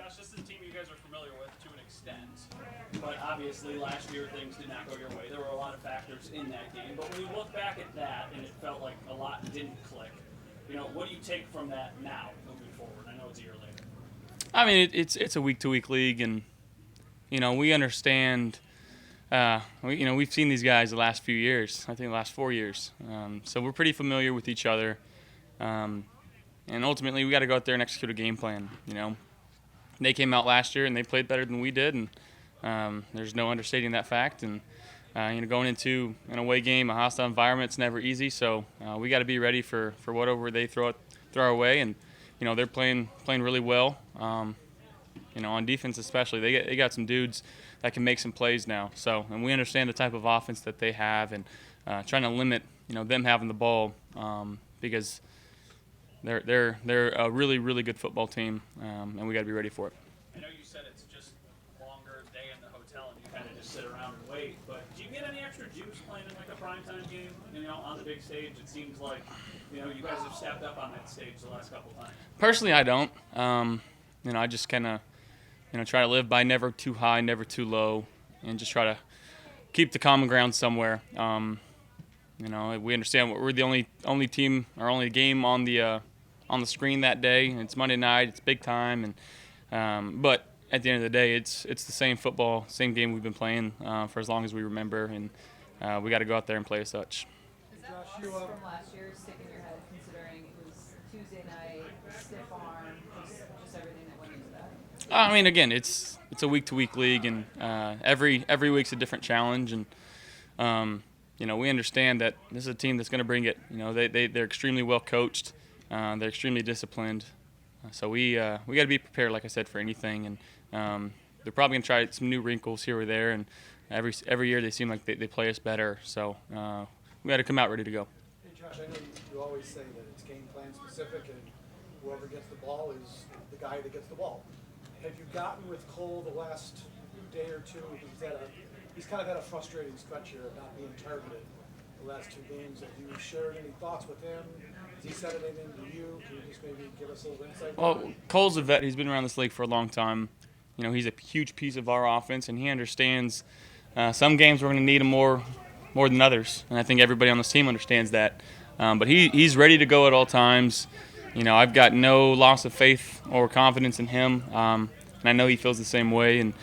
Josh, this is a team you guys are familiar with to an extent, but obviously last year things did not go your way. There were a lot of factors in that game, but when you look back at that and it felt like a lot didn't click, what do you take from that now moving forward? I know it's a year later. I mean, it's a week-to-week league, and we understand. We've seen these guys the last few years. I think the last 4 years. So we're pretty familiar with each other, and ultimately we got to go out there and execute a game plan. They came out last year and they played better than we did, and there's no understating that fact. And going into an away game, a hostile environment, it's never easy. So we got to be ready for whatever they throw our way. And they're playing really well. On defense especially, they got some dudes that can make some plays now. So, and we understand the type of offense that they have, and trying to limit them having the ball because they're a really really good football team, and we got to be ready for it. I know you said it's just a longer day in the hotel and you kind of just sit around and wait, but do you get any extra juice playing in like a primetime game? On the big stage, it seems like you guys have stepped up on that stage the last couple times. Personally, I don't. I just kind of try to live by never too high, never too low, and just try to keep the common ground somewhere. We understand we're the only team or only game on the screen that day. It's Monday night. It's big time, and but at the end of the day, it's the same football, same game we've been playing for as long as we remember, and we got to go out there and play as such. Is that loss from last year stick in your head, considering it was Tuesday night, stiff arm, just everything that went into that? I mean, again, it's a week-to-week league, and every week's a different challenge, and we understand that this is a team that's going to bring it. They're extremely well coached, they're extremely disciplined, so we got to be prepared, like I said, for anything, and they're probably going to try some new wrinkles here or there, and every year they seem like they play us better, so we got to come out ready to go. Hey Josh, I know you always say that it's game plan specific, and whoever gets the ball is the guy that gets the ball. Have you gotten with Cole the last day or two? He's kind of had a frustrating stretch here of not being targeted the last two games. Have you shared any thoughts with him? Has he said anything to you? Can you just maybe give us a little insight? Well, Cole's a vet. He's been around this league for a long time. He's a huge piece of our offense, and he understands some games we're going to need him more than others, and I think everybody on this team understands that. But he's ready to go at all times. I've got no loss of faith or confidence in him, and I know he feels the same way. And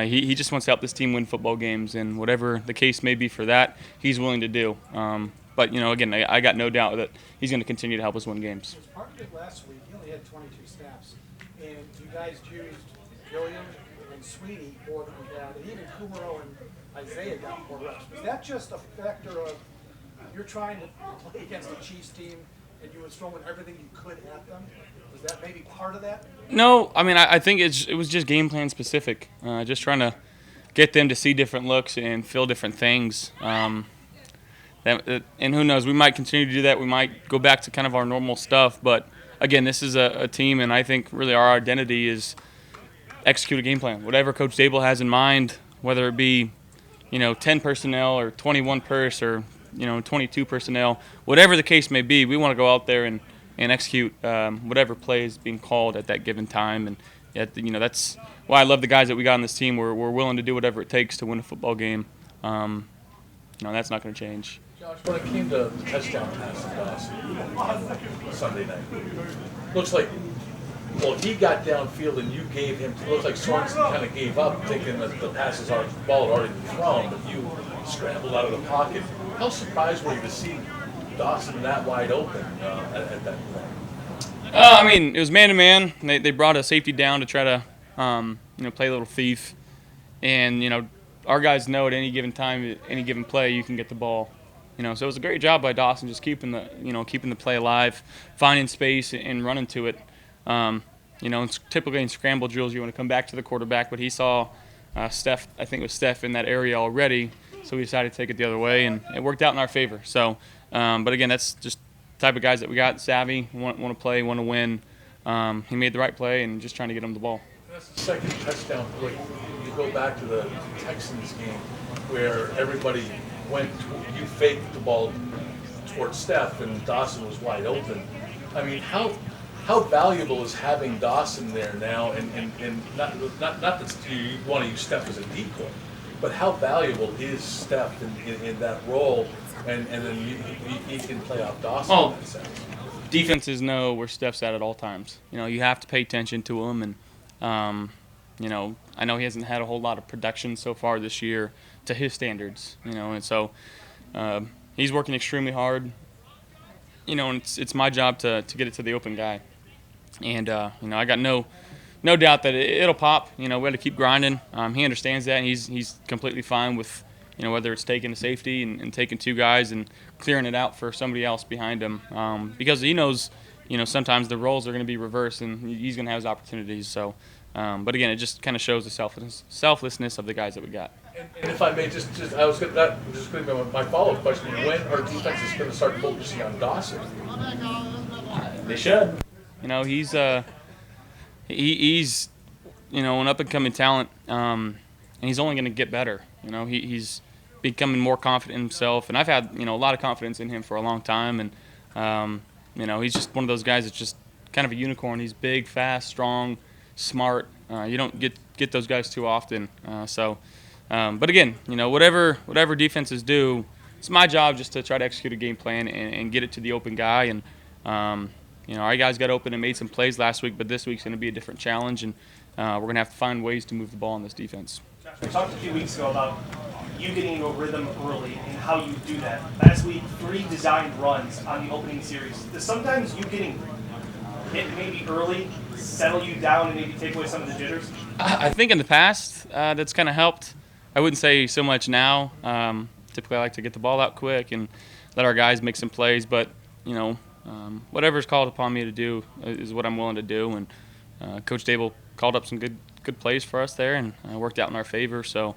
he just wants to help this team win football games, and whatever the case may be for that, he's willing to do. But again, I got no doubt that he's going to continue to help us win games. As part of it last week, he only had 22 snaps, and you guys used Gilliam and Sweeney more than we had, and even Kumaro and Isaiah got more reps. Was that just a factor of you're trying to play against a Chiefs team and you were throwing everything you could at them? Was that maybe part of that? No, I mean I think it was just game plan specific. Just trying to get them to see different looks and feel different things. And who knows, we might continue to do that. We might go back to kind of our normal stuff. But again, this is a team, and I think really our identity is execute a game plan. Whatever Coach Dable has in mind, whether it be 10 personnel or 21 pers or 22 personnel, whatever the case may be, we want to go out there and execute whatever play is being called at that given time. And that's why I love the guys that we got on this team. We're willing to do whatever it takes to win a football game. That's not going to change. Josh, when it came to the touchdown pass to Dawson Sunday night, looks like, he got downfield and you gave him, it looks like Sorensen kind of gave up, thinking that the ball had already been thrown, but you scrambled out of the pocket. How surprised were you to see Dawson that wide open at that point? I mean, it was man-to-man. They brought a safety down to try to play a little thief. And, our guys know at any given time, any given play, you can get the ball. So it was a great job by Dawson just keeping the play alive, finding space and running to it. Typically in scramble drills, you want to come back to the quarterback, but he saw Steph in that area already, so we decided to take it the other way, and it worked out in our favor. So, but again, that's just the type of guys that we got, savvy, want to play, want to win. He made the right play, and just trying to get him the ball. That's the second touchdown play. You go back to the Texans game where everybody you faked the ball towards Steph, and Dawson was wide open. I mean, how how valuable is having Dawson there now? And not that you want to use Steph as a decoy, but how valuable is Steph in that role? And then you can play off Dawson in that sense. Defenses know where Steph's at all times. You know, you have to pay attention to him, and you know, I know he hasn't had a whole lot of production so far this year to his standards. You know, and so he's working extremely hard. You know, and it's my job to get it to the open guy, and you know, I got no doubt that it'll pop. You know, we have to keep grinding. He understands that, and he's completely fine with, you know, whether it's taking a safety and taking two guys and clearing it out for somebody else behind him, because he knows, you know, sometimes the roles are going to be reversed and he's going to have his opportunities. So, but again, it just kind of shows the selflessness of the guys that we got. And if I may, just I was going to be my follow-up question: when are defenses going to start focusing on Dawson? They should. You know, he's you know, an up-and-coming talent, and he's only going to get better. You know, he's becoming more confident in himself, and I've had, you know, a lot of confidence in him for a long time, and you know, he's just one of those guys that's just kind of a unicorn. He's big, fast, strong, smart. You don't get those guys too often. But again, you know, whatever defenses do, it's my job just to try to execute a game plan and get it to the open guy. And you know, our guys got open and made some plays last week, but this week's going to be a different challenge, and we're going to have to find ways to move the ball in this defense. We talked a few weeks ago about you getting into a rhythm early and how you do that. Last week, 3 designed runs on the opening series. Does sometimes you getting hit maybe early settle you down and maybe take away some of the jitters? I think in the past that's kind of helped. I wouldn't say so much now. Typically, I like to get the ball out quick and let our guys make some plays. But you know, whatever's called upon me to do is what I'm willing to do. And Coach Dable called up some good plays for us there, and worked out in our favor. So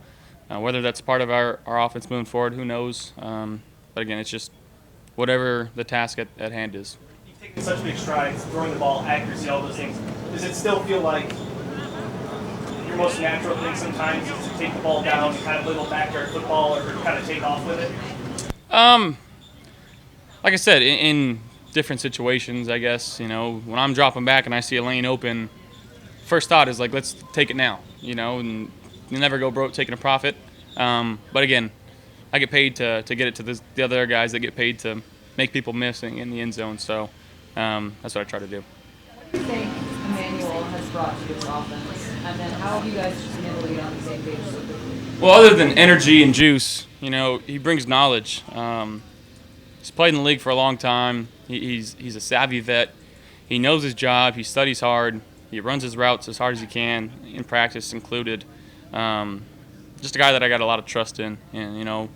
whether that's part of our offense moving forward, who knows? But again, it's just whatever the task at hand is. You've taken such big strides, throwing the ball, accuracy, all those things. Does it still feel like your most natural thing sometimes is to take the ball down and kind of little backyard football, or kind of take off with it? Like I said, in different situations, I guess, you know, when I'm dropping back and I see a lane open, first thought is like, let's take it now, you know, and you never go broke taking a profit. But again, I get paid to get it to the other guys that get paid to make people miss in the end zone. So that's what I try to do. What do you think Emmanuel has brought to this offense? And then how have you guys just been able to get on the same page so quickly? Well, other than energy and juice, you know, he brings knowledge. He's played in the league for a long time. He's a savvy vet. He knows his job. He studies hard. He runs his routes as hard as he can, in practice included. Just a guy that I got a lot of trust in, and you know,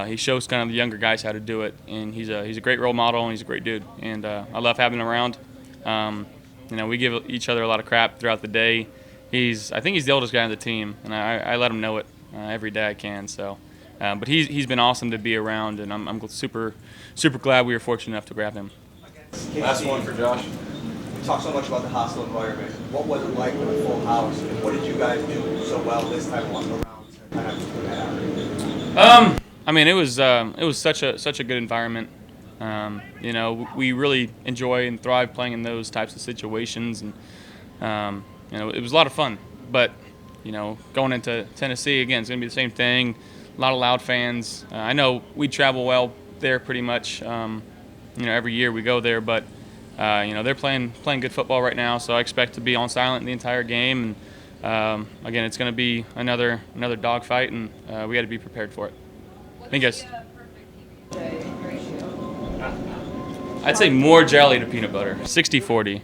he shows kind of the younger guys how to do it. And he's a great role model, and he's a great dude. And I love having him around. You know, we give each other a lot of crap throughout the day. I think he's the oldest guy on the team, and I let him know it every day I can. So, but he's been awesome to be around, and I'm super glad we were fortunate enough to grab him. Last one for Josh. We talked so much about the hostile environment. What was it like with a full house, and what did you guys do so well this time around to kind of put that out? I mean, it was such a good environment. You know, we really enjoy and thrive playing in those types of situations, and you know, it was a lot of fun. But you know, going into Tennessee again, it's gonna be the same thing. A lot of loud fans. I know we travel well there pretty much. You know, every year we go there, but you know, they're playing good football right now, so I expect to be on silent the entire game. And again, it's going to be another dogfight, and we got to be prepared for it. Thank you guys. I'd say more jelly to peanut butter, 60-40.